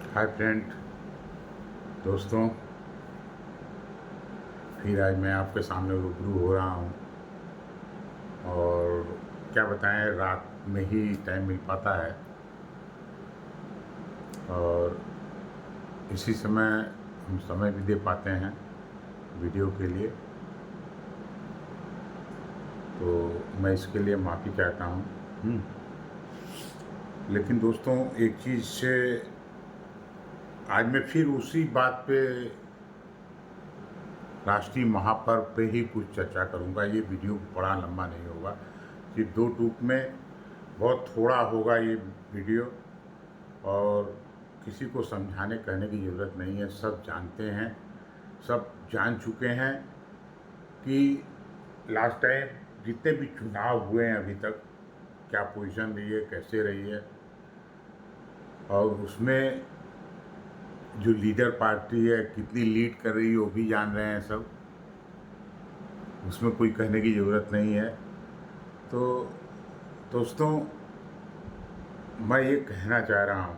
Hi friend, दोस्तों। फिर आज मैं आपके सामने रूबरू हो रहा हूँ और क्या बताएं, रात में ही टाइम मिल पाता है और इसी समय हम समय भी दे पाते हैं वीडियो के लिए। तो मैं इसके लिए माफ़ी चाहता हूँ। लेकिन दोस्तों, एक चीज़ से आज मैं फिर उसी बात पे, राष्ट्रीय महापर्व पे ही कुछ चर्चा करूंगा। ये वीडियो बड़ा लंबा नहीं होगा, सिर्फ दो टूक में बहुत थोड़ा होगा ये वीडियो। और किसी को समझाने कहने की ज़रूरत नहीं है, सब जानते हैं, सब जान चुके हैं कि लास्ट टाइम जितने भी चुनाव हुए हैं अभी तक क्या पोजीशन रही है, कैसे रही है। और उसमें जो लीडर पार्टी है कितनी लीड कर रही है वो भी जान रहे हैं सब, उसमें कोई कहने की ज़रूरत नहीं है। तो दोस्तों, मैं ये कहना चाह रहा हूँ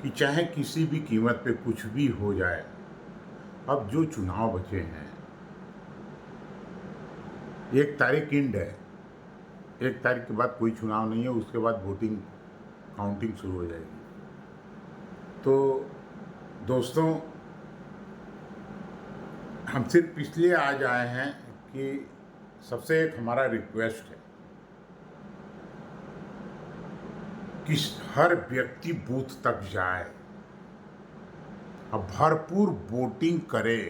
कि चाहे किसी भी कीमत पे कुछ भी हो जाए, अब जो चुनाव बचे हैं, 1 तारीख इंड है, 1 तारीख के बाद कोई चुनाव नहीं है, उसके बाद वोटिंग काउंटिंग शुरू हो जाएगी। तो दोस्तों, हम सिर्फ इसलिए आज आए हैं कि सबसे एक हमारा रिक्वेस्ट है कि हर व्यक्ति बूथ तक जाए, अब भरपूर वोटिंग करे,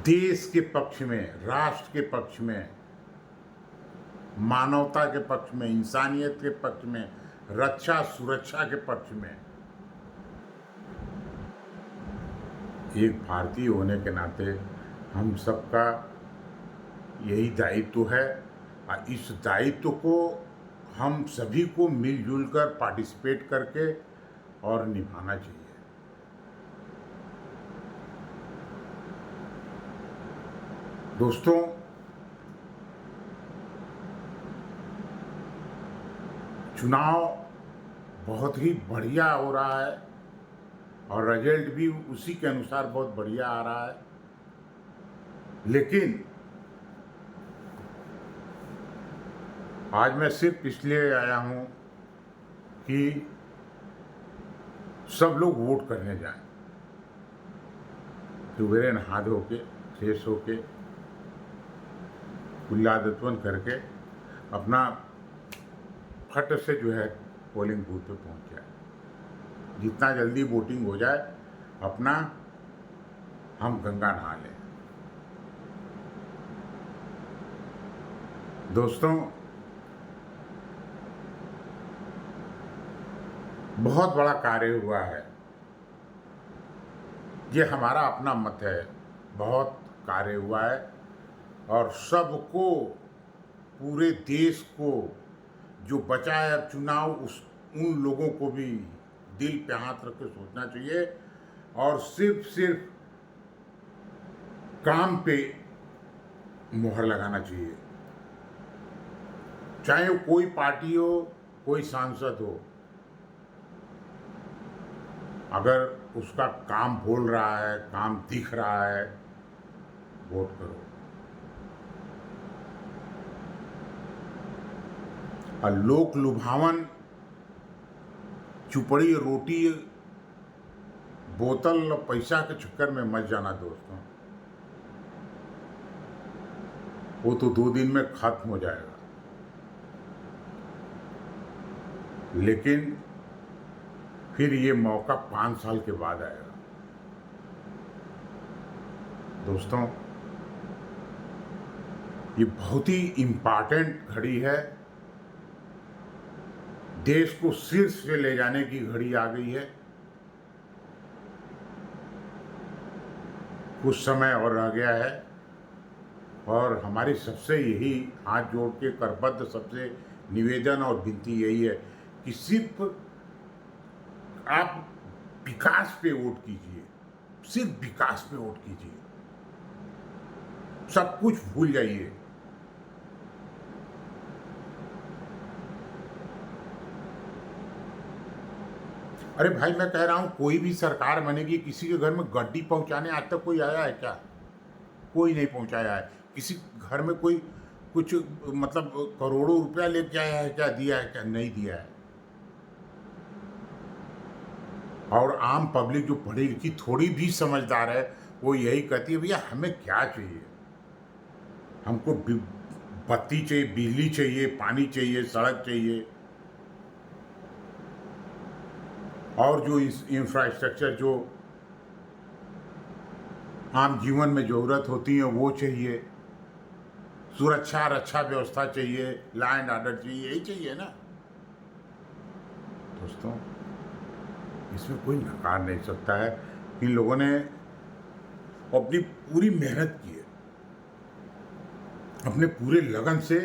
देश के पक्ष में, राष्ट्र के पक्ष में, मानवता के पक्ष में, इंसानियत के पक्ष में, रक्षा सुरक्षा के पक्ष में। एक भारतीय होने के नाते हम सबका यही दायित्व है और इस दायित्व को हम सभी को मिलजुल कर पार्टिसिपेट करके और निभाना चाहिए। दोस्तों, चुनाव बहुत ही बढ़िया हो रहा है और रिजल्ट भी उसी के अनुसार बहुत बढ़िया आ रहा है। लेकिन आज मैं सिर्फ इसलिए आया हूं कि सब लोग वोट करने जाएं, सुबह नहा धो के, फ्रेश होके, कुल्लादतवन करके अपना फट से जो है पोलिंग बूथ पे पहुंच जाए। जितना जल्दी वोटिंग हो जाए, अपना हम गंगा नहा लें। दोस्तों, बहुत बड़ा कार्य हुआ है, ये हमारा अपना मत है। बहुत कार्य हुआ है और सबको, पूरे देश को जो बचा है अब चुनाव, उन लोगों को भी दिल पे हाथ रख के सोचना चाहिए और सिर्फ काम पे मुहर लगाना चाहिए। चाहे वो कोई पार्टी हो, कोई सांसद हो, अगर उसका काम बोल रहा है, काम दिख रहा है, वोट करो। और लोक लुभावन चुपड़ी रोटी बोतल और पैसा के चक्कर में मत जाना दोस्तों, वो तो 2 दिन में खत्म हो जाएगा। लेकिन फिर ये मौका 5 साल के बाद आएगा। दोस्तों, ये बहुत ही इम्पॉर्टेंट घड़ी है, देश को शीर्ष पे ले जाने की घड़ी आ गई है। कुछ समय और रह गया है और हमारी सबसे यही हाथ जोड़ के करबद्ध सबसे निवेदन और विनती यही है कि सिर्फ आप विकास पे वोट कीजिए, सिर्फ विकास पे वोट कीजिए, सब कुछ भूल जाइए। अरे भाई, मैं कह रहा हूँ कोई भी सरकार बनेगी, किसी के घर में गड्डी पहुँचाने आज तक कोई आया है क्या? कोई नहीं पहुँचाया है। किसी घर में कोई कुछ मतलब करोड़ों रुपया लेके आया है क्या? दिया है क्या? नहीं दिया है। और आम पब्लिक जो पढ़ी लिखी थोड़ी भी समझदार है, वो यही कहती है भैया हमें क्या चाहिए, हमको बत्ती चाहिए, बिजली चाहिए, पानी चाहिए, सड़क चाहिए, और जो इंफ्रास्ट्रक्चर जो आम जीवन में ज़रूरत होती है वो चाहिए, सुरक्षा रक्षा व्यवस्था चाहिए, लॉ एंड ऑर्डर चाहिए, यही चाहिए ना दोस्तों। इसमें कोई नकार नहीं सकता है। इन लोगों ने अपनी पूरी मेहनत की है, अपने पूरे लगन से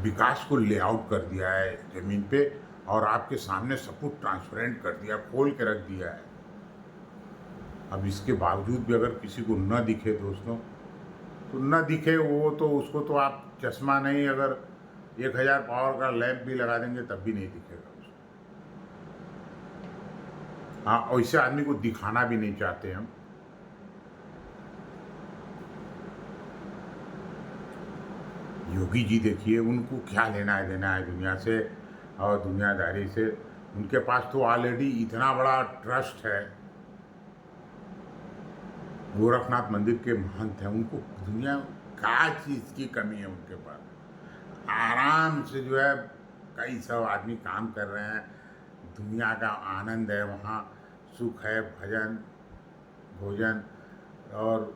विकास को लेआउट कर दिया है ज़मीन पे, और आपके सामने सब कुछ ट्रांसपेरेंट कर दिया, खोल के रख दिया है। अब इसके बावजूद भी अगर किसी को न दिखे दोस्तों, तो न दिखे, वो तो उसको तो आप चश्मा नहीं, अगर 1000 पावर का लैंप भी लगा देंगे तब भी नहीं दिखेगा उसको। हाँ, वैसे आदमी को दिखाना भी नहीं चाहते हम। योगी जी देखिए, उनको क्या लेना है देना है दुनिया से और दुनियादारी से। उनके पास तो ऑलरेडी इतना बड़ा ट्रस्ट है, गोरखनाथ मंदिर के महंत हैं, उनको दुनिया क्या चीज़ की कमी है उनके पास। आराम से जो है कई सब आदमी काम कर रहे हैं, दुनिया का आनंद है वहाँ, सुख है, भजन भोजन और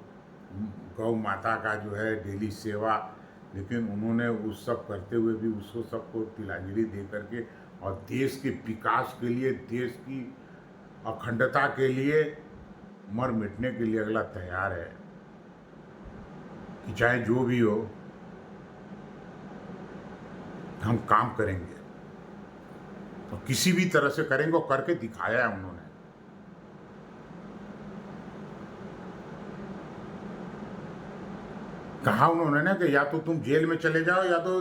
गौ माता का जो है डेली सेवा। लेकिन उन्होंने उस सब करते हुए भी उसको सबको तिलांजलि दे करके और देश के विकास के लिए, देश की अखंडता के लिए, मर मिटने के लिए अगला तैयार है कि चाहे जो भी हो हम काम करेंगे, तो किसी भी तरह से करेंगे, और करके दिखाया है उन्होंने। कहा उन्होंने ना कि या तो तुम जेल में चले जाओ या तो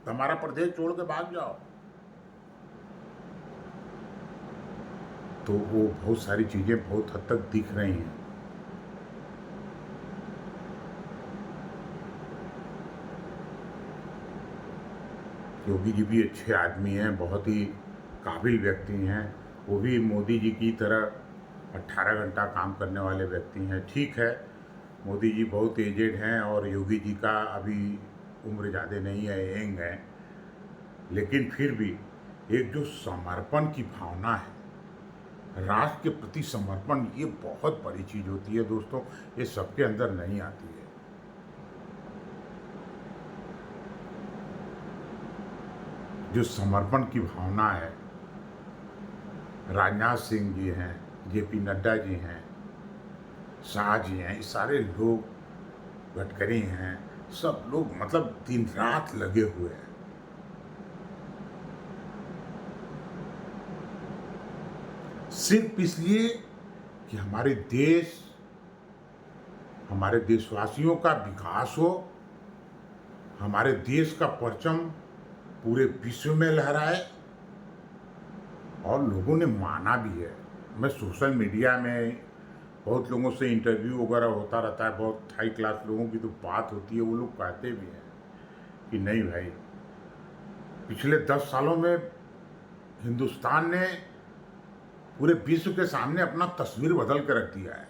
हमारा प्रदेश छोड़ के भाग जाओ। तो वो बहुत सारी चीजें बहुत हद तक दिख रही हैं। योगी जी भी अच्छे आदमी हैं, बहुत ही काबिल व्यक्ति हैं। वो भी मोदी जी की तरह 18 घंटा काम करने वाले व्यक्ति हैं। ठीक है, मोदी जी बहुत एजेड हैं और योगी जी का अभी उम्र ज़्यादा नहीं है, यंग है, लेकिन फिर भी एक जो समर्पण की भावना है, राष्ट्र के प्रति समर्पण, ये बहुत बड़ी चीज़ होती है दोस्तों। ये सबके अंदर नहीं आती है। जो समर्पण की भावना है, राजनाथ सिंह जी हैं, जेपी नड्डा जी हैं, शाह जी हैं, ये सारे लोग, गडकरी हैं, सब लोग मतलब दिन रात लगे हुए हैं। सिर्फ इसलिए कि हमारे देश, हमारे देशवासियों का विकास हो, हमारे देश का परचम पूरे विश्व में लहराए। और लोगों ने माना भी है। मैं सोशल मीडिया में बहुत लोगों से इंटरव्यू वगैरह होता रहता है, बहुत हाई क्लास लोगों की तो बात होती है, वो लोग कहते भी हैं कि नहीं भाई, पिछले 10 सालों में हिंदुस्तान ने पूरे विश्व के सामने अपना तस्वीर बदल के रख दिया है।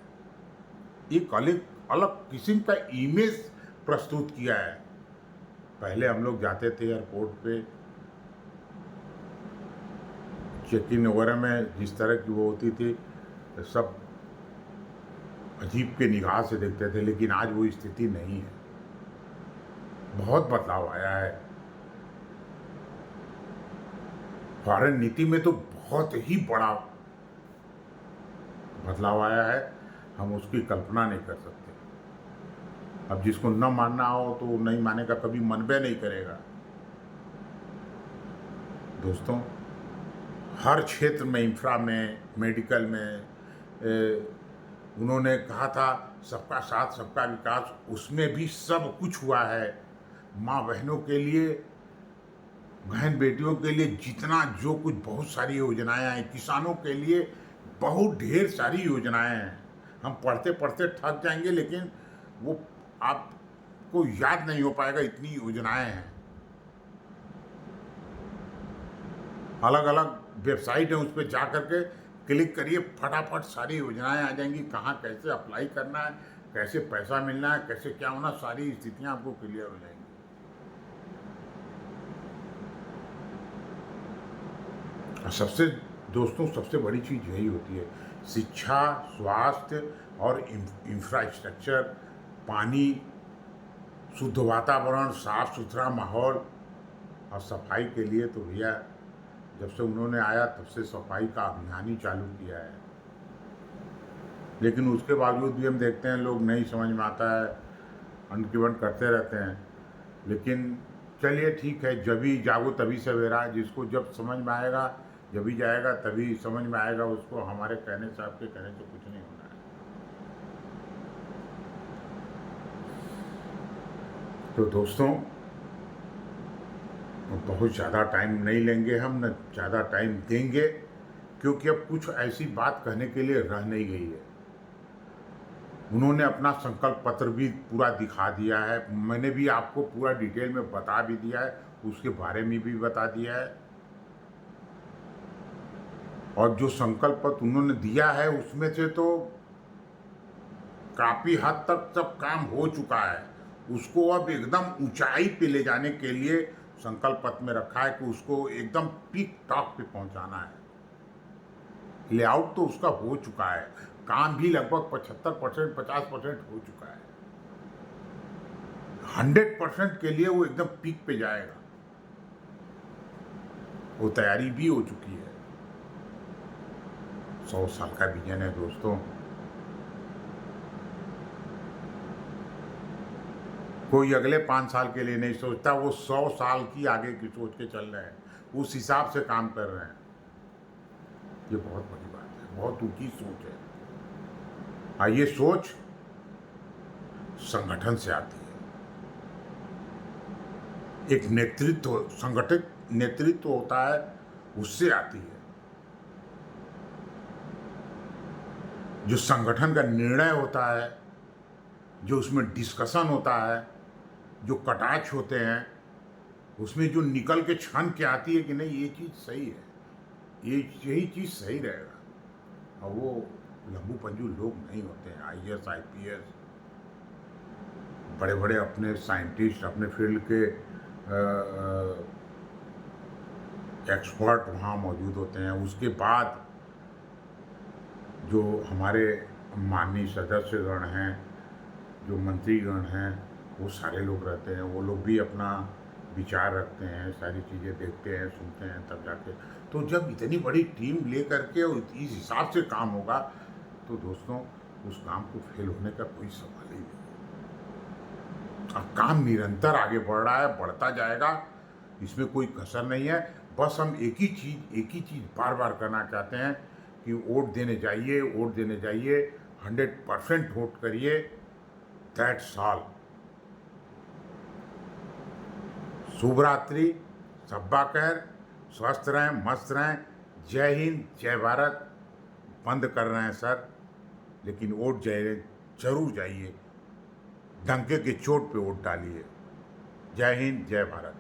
एक अलग अलग किस्म का इमेज प्रस्तुत किया है। पहले हम लोग जाते थे एयरपोर्ट पे, चेक इन वगैरह में जिस तरह की वो होती थी, सब अजीब के निगाह से देखते थे, लेकिन आज वो स्थिति नहीं है। बहुत बदलाव आया है। फॉरेन नीति में तो बहुत ही बड़ा बदलाव आया है, हम उसकी कल्पना नहीं कर सकते। अब जिसको न मानना हो तो वो नहीं मानेगा, कभी मनबे नहीं करेगा। दोस्तों, हर क्षेत्र में, इंफ्रा में, मेडिकल में, उन्होंने कहा था सबका साथ सबका विकास, उसमें भी सब कुछ हुआ है। माँ बहनों के लिए बहन बेटियों के लिए जितना जो कुछ बहुत सारी योजनाएं हैं, किसानों के लिए बहुत ढेर सारी योजनाएं हैं। हम पढ़ते पढ़ते थक जाएंगे, लेकिन वो आपको याद नहीं हो पाएगा, इतनी योजनाएं हैं। अलग अलग वेबसाइट है, उस पर जा करके क्लिक करिए, फटाफट सारी योजनाएं आ जाएंगी। कहाँ कैसे अप्लाई करना है, कैसे पैसा मिलना है, कैसे क्या होना, सारी स्थितियां आपको क्लियर हो जाएंगी। और सबसे बड़ी चीज़ यही होती है, शिक्षा, स्वास्थ्य और इंफ्रास्ट्रक्चर, पानी, शुद्ध वातावरण, साफ सुथरा माहौल और सफाई के लिए तो भैया जब से उन्होंने आया तब से सफाई का अभियान ही चालू किया है। लेकिन उसके बावजूद भी हम देखते हैं लोग नहीं समझ में आता है, अनगिवन करते रहते हैं। लेकिन चलिए ठीक है, जब भी जागो तभी सवेरा। जिसको जब समझ में आएगा, जब भी जाएगा तभी समझ में आएगा उसको। हमारे कहने से, आपके कहने से कुछ नहीं होना है। तो दोस्तों, बहुत ज़्यादा टाइम नहीं लेंगे हम, न ज़्यादा टाइम देंगे, क्योंकि अब कुछ ऐसी बात कहने के लिए रह नहीं गई है। उन्होंने अपना संकल्प पत्र भी पूरा दिखा दिया है, मैंने भी आपको पूरा डिटेल में बता भी दिया है, उसके बारे में भी बता दिया है। और जो संकल्प पत्र उन्होंने दिया है उसमें से तो काफ़ी हद तक सब काम हो चुका है। उसको अब एकदम ऊंचाई पे ले जाने के लिए संकल्प पत्र में रखा है कि उसको एकदम पीक टॉप पे पहुंचाना है। लेआउट तो उसका हो चुका है, काम भी लगभग 75% 50% हो चुका है। 100% के लिए वो एकदम पीक पे जाएगा, वो तैयारी भी हो चुकी है। 100 साल का विजन है दोस्तों। कोई अगले 5 साल के लिए नहीं सोचता, वो 100 साल की आगे की सोच के चल रहे हैं, उस हिसाब से काम कर रहे हैं। ये बहुत बड़ी बात है, बहुत ऊंची सोच है। और ये सोच संगठन से आती है। एक नेतृत्व, संगठित नेतृत्व होता है, उससे आती है। जो संगठन का निर्णय होता है, जो उसमें डिस्कशन होता है, जो कटाक्ष होते हैं, उसमें जो निकल के छन के आती है कि नहीं ये चीज़ सही है, यही चीज़ सही रहेगा। और वो लंबू पंजू लोग नहीं होते हैं। IAS IPS बड़े बड़े अपने साइंटिस्ट, अपने फील्ड के एक्सपर्ट वहाँ मौजूद होते हैं। उसके बाद जो हमारे माननीय सदस्यगण हैं, जो मंत्रीगण हैं, वो सारे लोग रहते हैं। वो लोग भी अपना विचार रखते हैं, सारी चीज़ें देखते हैं, सुनते हैं, तब जाके। तो जब इतनी बड़ी टीम ले करके और इस हिसाब से काम होगा, तो दोस्तों उस काम को फेल होने का कोई सवाल ही नहीं। अब काम निरंतर आगे बढ़ रहा है, बढ़ता जाएगा, इसमें कोई कसर नहीं है। बस हम एक ही चीज़ बार बार करना चाहते हैं कि वोट देने जाइए, 100% वोट करिए। That's all. शुभ रात्रि, सब्बा खैर, स्वस्थ रहें, मस्त रहें। जय हिंद, जय भारत। बंद कर रहे हैं सर, लेकिन वोट जरूर जाइए, डंके के चोट पे वोट डालिए। जय हिंद, जय भारत।